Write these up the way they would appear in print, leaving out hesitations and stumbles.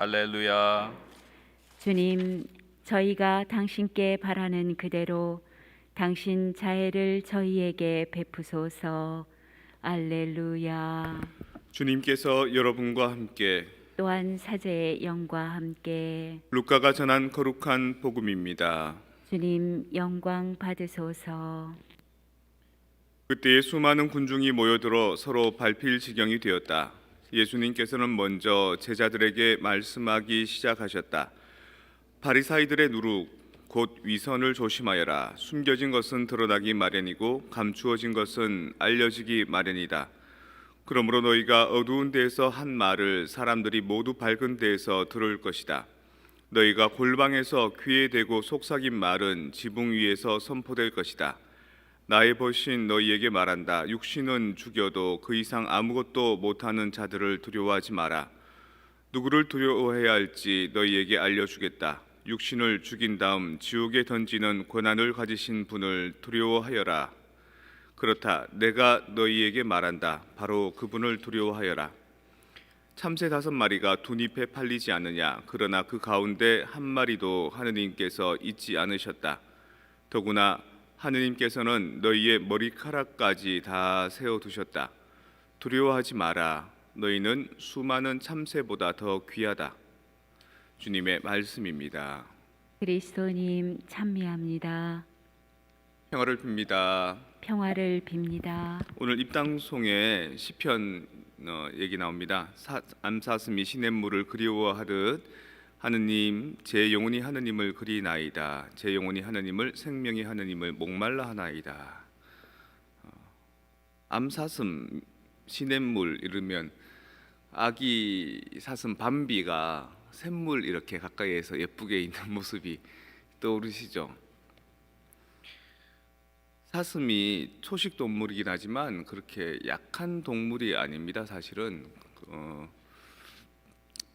할렐루야. 주님, 저희가 당신께 바라는 그대로 당신 자애를 저희에게 베푸소서. 알렐루야. 주님께서 여러분과 함께 또한 사제의 영과 함께 루카가 전한 거룩한 복음입니다. 주님 영광 받으소서. 그때에 수많은 군중이 모여들어 서로 밟힐 지경이 되었다. 예수님께서는 먼저 제자들에게 말씀하기 시작하셨다. 바리사이들의 누룩 곧 위선을 조심하여라. 숨겨진 것은 드러나기 마련이고 감추어진 것은 알려지기 마련이다. 그러므로 너희가 어두운 데에서 한 말을 사람들이 모두 밝은 데에서 들을 것이다. 너희가 골방에서 귀에 대고 속삭인 말은 지붕 위에서 선포될 것이다. 나의 벗인 너희에게 말한다. 육신은 죽여도 그 이상 아무것도 못하는 자들을 두려워하지 마라. 누구를 두려워해야 할지 너희에게 알려주겠다. 육신을 죽인 다음 지옥에 던지는 권한을 가지신 분을 두려워하여라. 그렇다. 내가 너희에게 말한다. 바로 그분을 두려워하여라. 참새 5마리가 두 잎에 팔리지 않느냐. 그러나 그 가운데 한 마리도 하느님께서 잊지 않으셨다. 더구나 하느님께서는 너희의 머리카락까지 다 세워두셨다. 두려워하지 마라. 너희는 수많은 참새보다 더 귀하다. 주님의 말씀입니다. 그리스도님 찬미합니다. 평화를 빕니다. 평화를 빕니다. 오늘 입당송에 시편 얘기 나옵니다. 암사슴이 시냇물을 그리워하듯 하느님 제 영혼이 하느님을 그리나이다. 제 영혼이 하느님을 생명이 하느님을 목말라 하나이다. 암사슴 시냇물 이르면 아기 사슴 밤비가 샘물 이렇게 가까이에서 예쁘게 있는 모습이 떠오르시죠? 사슴이 초식 동물이긴 하지만 그렇게 약한 동물이 아닙니다. 사실은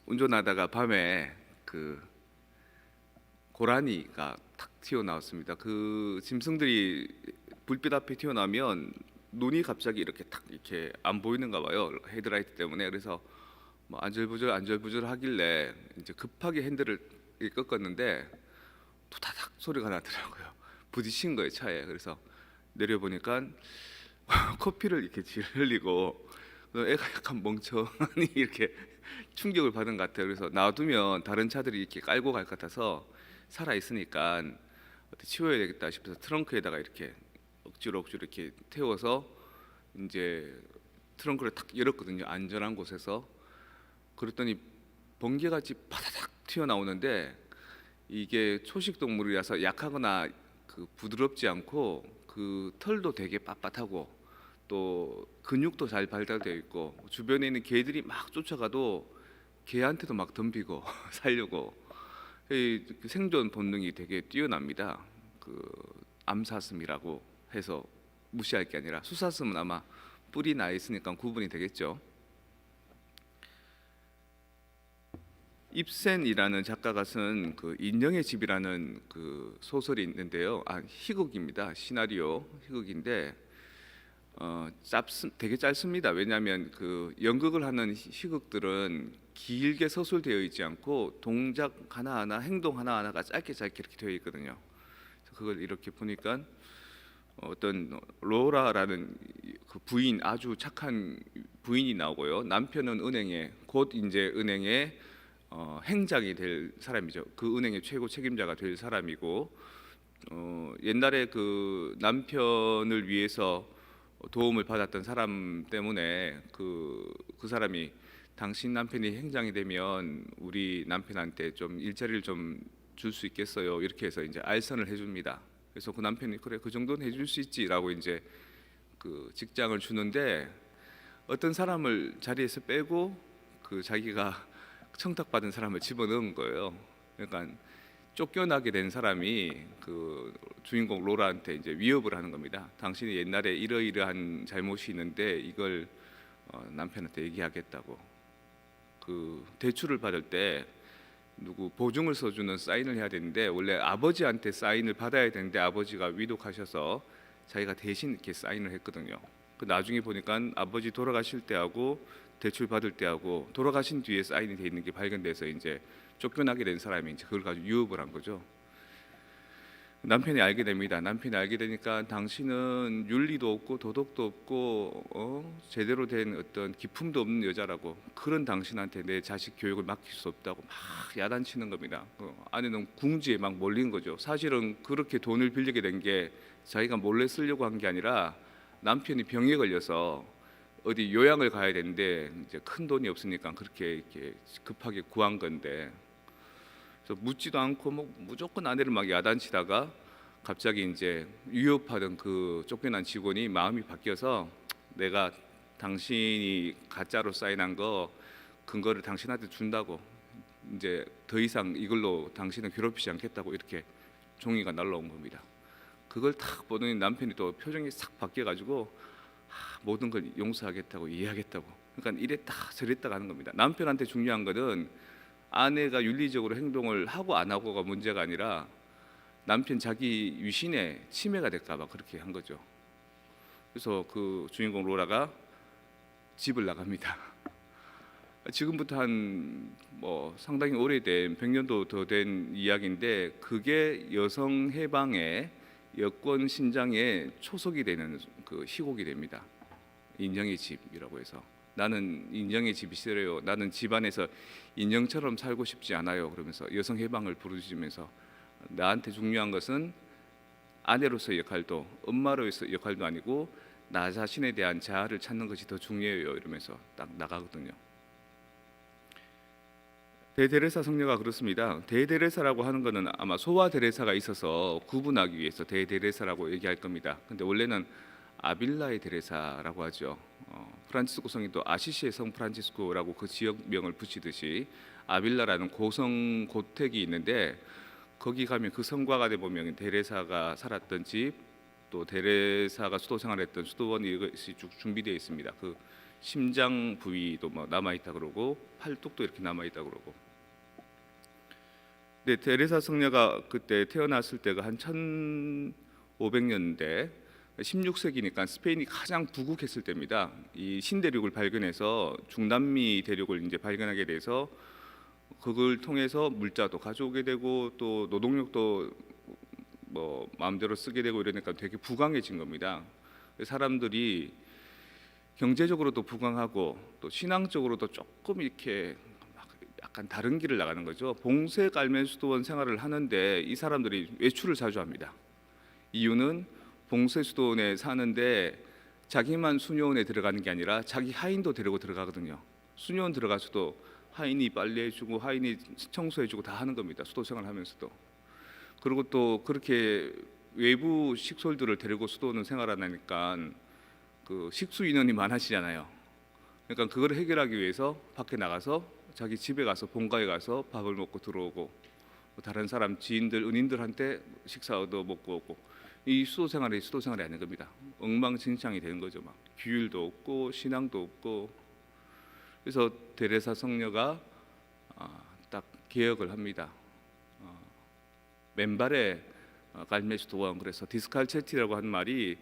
운전하다가 밤에 그 고라니가 탁 튀어나왔습니다. 그 짐승들이 불빛 앞에 튀어나오면 눈이 갑자기 이렇게 탁 이렇게 안 보이는가 봐요. 헤드라이트 때문에. 그래서 뭐 안절부절 하길래 이제 급하게 핸들을 꺾었는데 토다닥 소리가 나더라고요. 부딪힌 거예요, 차에. 그래서 내려보니까 커피를 이렇게 흘리고 애가 약간 멍청하니 이렇게 충격을 받은 것 같아요. 그래서 놔두면 다른 차들이 이렇게 깔고 갈 것 같아서 살아 있으니까 치워야 되겠다 싶어서 트렁크에다가 이렇게 억지로 이렇게 태워서 이제 트렁크를 탁 열었거든요. 안전한 곳에서. 그랬더니 번개같이 바다닥 튀어나오는데 이게 초식 동물이라서 약하거나 부드럽지 않고 그 털도 되게 빳빳하고 또 근육도 잘 발달되어 있고 주변에 있는 개들이 막 쫓아가도 개한테도 막 덤비고 살려고 생존 본능이 되게 뛰어납니다. 그 암사슴이라고 해서 무시할 게 아니라 수사슴은 아마 뿔이 나 있으니까 구분이 되겠죠. 입센이라는 작가가 쓴 그 인형의 집이라는 그 소설이 있는데요. 희극입니다. 시나리오 희극인데 되게 짧습니다. 왜냐하면 그 연극을 하는 희극들은 길게 서술되어 있지 않고 동작 하나하나, 행동 하나하나가 짧게 이렇게 되어 있거든요. 그걸 이렇게 보니까 어떤 로라라는 그 부인, 아주 착한 부인이 나오고요. 남편은 은행에 곧 이제 은행에 행장이 될 사람이죠. 그 은행의 최고 책임자가 될 사람이고 옛날에 그 남편을 위해서 도움을 받았던 사람 때문에 그 사람이 당신 남편이 행장이 되면 우리 남편한테 좀 일자리를 좀 줄 수 있겠어요. 이렇게 해서 이제 알선을 해줍니다. 그래서 그 남편이 그래 그 정도는 해줄 수 있지라고 이제 그 직장을 주는데 어떤 사람을 자리에서 빼고 그 자기가 청탁받은 사람을 집어넣은 거예요. 그러니까 쫓겨나게 된 사람이 그 주인공 로라한테 이제 위협을 하는 겁니다. 당신이 옛날에 이러이러한 잘못이 있는데 이걸 남편한테 얘기하겠다고. 그 대출을 받을 때 누구 보증을 써주는 사인을 해야 되는데 원래 아버지한테 사인을 받아야 되는데 아버지가 위독하셔서 자기가 대신 이렇게 사인을 했거든요. 그 나중에 보니까 아버지 돌아가실 때하고 대출 받을 때하고 돌아가신 뒤에 사인이 돼 있는 게 발견돼서 이제 쫓겨나게 된 사람이 이제 그걸 가지고 유업을 한 거죠. 남편이 알게 됩니다. 남편이 알게 되니까 당신은 윤리도 없고 도덕도 없고 제대로 된 어떤 기품도 없는 여자라고, 그런 당신한테 내 자식 교육을 맡길 수 없다고 막 야단치는 겁니다. 아내는 궁지에 막 몰린 거죠. 사실은 그렇게 돈을 빌리게 된 게 자기가 몰래 쓰려고 한 게 아니라 남편이 병에 걸려서 어디 요양을 가야 되는데 이제 큰 돈이 없으니까 그렇게 이렇게 급하게 구한 건데, 그래서 묻지도 않고 뭐 무조건 아내를 막 야단치다가 갑자기 이제 위협하던 그 쫓겨난 직원이 마음이 바뀌어서 내가 당신이 가짜로 사인한 거 근거를 당신한테 준다고, 이제 더 이상 이걸로 당신은 괴롭히지 않겠다고 이렇게 종이가 날라온 겁니다. 그걸 탁 보더니 남편이 또 표정이 싹 바뀌어가지고 모든 걸 용서하겠다고 이해하겠다고, 그러니까 이랬다 저랬다 하는 겁니다. 남편한테 중요한 거는 아내가 윤리적으로 행동을 하고 안 하고가 문제가 아니라 남편 자기 위신에 침해가 될까 봐 그렇게 한 거죠. 그래서 그 주인공 로라가 집을 나갑니다. 지금부터 한 뭐 상당히 오래된 100년도 더 된 이야기인데, 그게 여성 해방의 여권 신장의 초석이 되는 그 희곡이 됩니다. 인형의 집이라고 해서, 나는 인형의 집이 싫어요. 나는 집안에서 인형처럼 살고 싶지 않아요. 그러면서 여성 해방을 부르짖으면서 나한테 중요한 것은 아내로서의 역할도 엄마로서의 역할도 아니고 나 자신에 대한 자아를 찾는 것이 더 중요해요. 이러면서 딱 나가거든요. 대데레사 성녀가 그렇습니다. 대데레사라고 하는 것은 아마 소와 데레사가 있어서 구분하기 위해서 대데레사라고 얘기할 겁니다. 근데 원래는 아빌라의 데레사라고 하죠. 프란치스코 성인도 아시시의 성 프란치스코라고 그 지역명을 붙이듯이 아빌라라는 고성 고택이 있는데, 거기 가면 그 성곽 안에 보면 데레사가 살았던 집, 또 데레사가 수도 생활했던 수도원 이것이 쭉 준비되어 있습니다. 그 심장 부위도 뭐 남아 있다 그러고 팔뚝도 이렇게 남아 있다 그러고. 근데 데레사 성녀가 그때 태어났을 때가 한 1500년대 16세기니까 스페인이 가장 부국했을 때입니다. 이 신대륙을 발견해서 중남미 대륙을 이제 발견하게 돼서 그걸 통해서 물자도 가져오게 되고 또 노동력도 뭐 마음대로 쓰게 되고 이러니까 되게 부강해진 겁니다. 사람들이 경제적으로도 부강하고 또 신앙적으로도 조금 이렇게 약간 다른 길을 나가는 거죠. 봉쇄 갈매 수도원 생활을 하는데 이 사람들이 외출을 자주 합니다. 이유는 봉쇄 수도원에 사는데 자기만 수녀원에 들어가는 게 아니라 자기 하인도 데리고 들어가거든요. 수녀원 들어가서도 하인이 빨래해주고 하인이 청소해주고 다 하는 겁니다. 수도 생활하면서도. 그리고 또 그렇게 외부 식솔들을 데리고 수도원을 생활하니까 그 식수 인원이 많아지잖아요. 그러니까 그걸 해결하기 위해서 밖에 나가서 자기 집에 가서 본가에 가서 밥을 먹고 들어오고 다른 사람 지인들 은인들한테 식사도 먹고 오고, 이 수도 생활이 아닌 겁니다. 엉망진창이 되는 거죠. 막 규율도 없고 신앙도 없고. 그래서 데레사 성녀가 딱 개혁을 합니다. 맨발의 갈매 수도원, 그래서 디스칼체티라고 하는 말이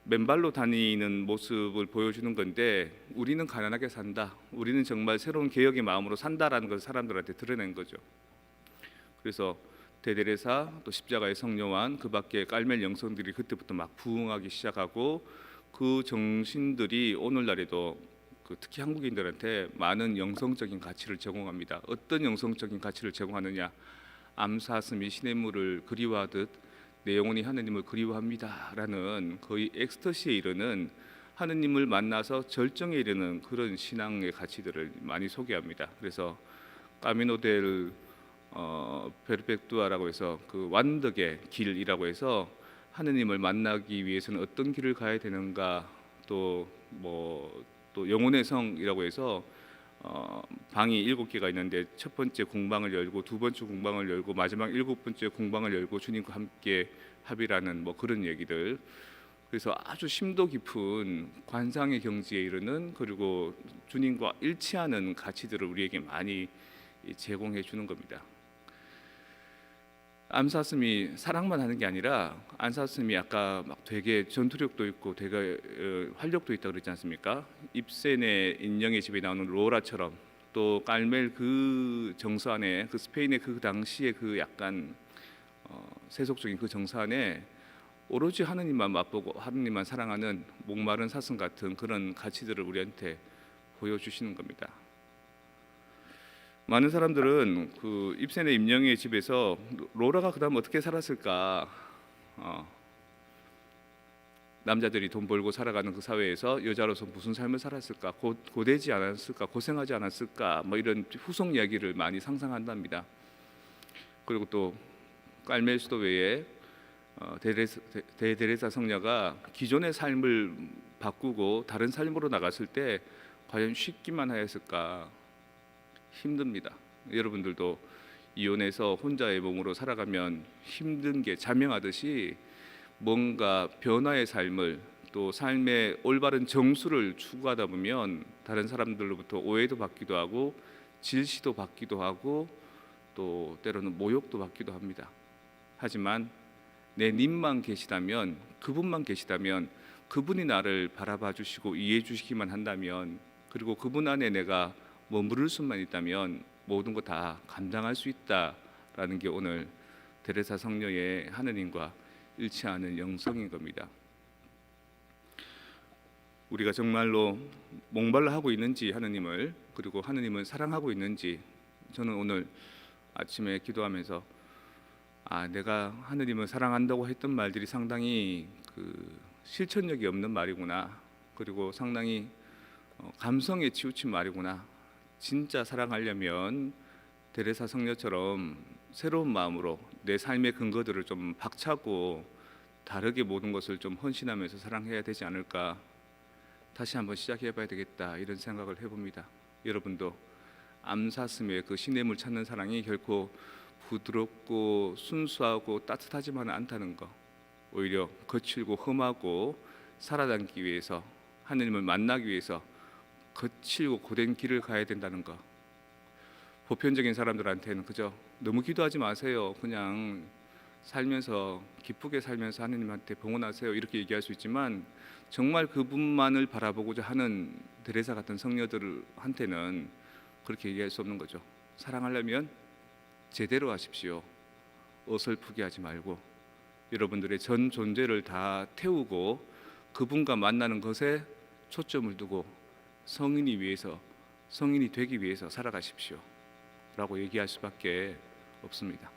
맨발로 다니는 모습을 보여주는 건데, 우리는 가난하게 산다, 우리는 정말 새로운 개혁의 마음으로 산다라는 것을 사람들한테 드러낸 거죠. 그래서 대데레사, 또 십자가의 성녀환, 그 밖에 깔멜 영성들이 그때부터 막 부흥하기 시작하고, 그 정신들이 오늘날에도 특히 한국인들한테 많은 영성적인 가치를 제공합니다. 어떤 영성적인 가치를 제공하느냐? 암사스미 시냇물을 그리워하듯 내 영혼이 하느님을 그리워합니다라는 거의 엑스터시에 이르는, 하느님을 만나서 절정에 이르는 그런 신앙의 가치들을 많이 소개합니다. 그래서 까미노 델 베르펙투아라고 해서 그 완덕의 길이라고 해서 하느님을 만나기 위해서는 어떤 길을 가야 되는가, 또 영혼의 성이라고 해서 방이 7개가 있는데 첫 번째 공방을 열고 두 번째 공방을 열고 마지막 7번째 공방을 열고 주님과 함께 합이라는 뭐 그런 얘기들. 그래서 아주 심도 깊은 관상의 경지에 이르는, 그리고 주님과 일치하는 가치들을 우리에게 많이 제공해 주는 겁니다. 안사슴이 사랑만 하는 게 아니라 안사슴이 아까 막 되게 전투력도 있고 되게 활력도 있다 그랬지 않습니까? 입센의 인형의 집에 나오는 로라처럼 또 깔멜 그 정서 안에 그 스페인의 그 당시의 그 약간 세속적인 그 정서 안에 오로지 하느님만 맛보고 하느님만 사랑하는 목마른 사슴 같은 그런 가치들을 우리한테 보여주시는 겁니다. 많은 사람들은 그 입센의 임영의 집에서 로라가 그다음 어떻게 살았을까? 남자들이 돈 벌고 살아가는 그 사회에서 여자로서 무슨 삶을 살았을까? 고되지 않았을까? 고생하지 않았을까? 뭐 이런 후속 이야기를 많이 상상한답니다. 그리고 또 깔멜 수도 외에 대데레사 성녀가 기존의 삶을 바꾸고 다른 삶으로 나갔을 때 과연 쉽기만 하였을까? 힘듭니다. 여러분들도 이혼해서 혼자의 몸으로 살아가면 힘든 게 자명하듯이 뭔가 변화의 삶을 또 삶의 올바른 정수를 추구하다 보면 다른 사람들로부터 오해도 받기도 하고 질시도 받기도 하고 또 때로는 모욕도 받기도 합니다. 하지만 내 님만 계시다면, 그분만 계시다면, 그분이 나를 바라봐 주시고 이해해 주시기만 한다면, 그리고 그분 안에 내가 머무를 수만 있다면 모든 것 다 감당할 수 있다라는 게 오늘 데레사 성녀의 하느님과 일치하는 영성인 겁니다. 우리가 정말로 목말라 하고 있는지 하느님을, 그리고 하느님을 사랑하고 있는지, 저는 오늘 아침에 기도하면서 내가 하느님을 사랑한다고 했던 말들이 상당히 실천력이 없는 말이구나, 그리고 상당히 감성에 치우친 말이구나. 진짜 사랑하려면 데레사 성녀처럼 새로운 마음으로 내 삶의 근거들을 좀 박차고 다르게 모든 것을 좀 헌신하면서 사랑해야 되지 않을까, 다시 한번 시작해봐야 되겠다, 이런 생각을 해봅니다. 여러분도 암사슴의 그 시냇물 찾는 사랑이 결코 부드럽고 순수하고 따뜻하지만은 않다는 거, 오히려 거칠고 험하고 살아남기 위해서, 하느님을 만나기 위해서 거칠고 고된 길을 가야 된다는 거. 보편적인 사람들한테는 그저 너무 기도하지 마세요, 그냥 살면서 기쁘게 살면서 하느님한테 봉헌하세요, 이렇게 얘기할 수 있지만 정말 그분만을 바라보고자 하는 데레사 같은 성녀들한테는 그렇게 얘기할 수 없는 거죠. 사랑하려면 제대로 하십시오. 어설프게 하지 말고 여러분들의 전 존재를 다 태우고 그분과 만나는 것에 초점을 두고 성인이 되기 위해서 살아가십시오 라고 얘기할 수밖에 없습니다.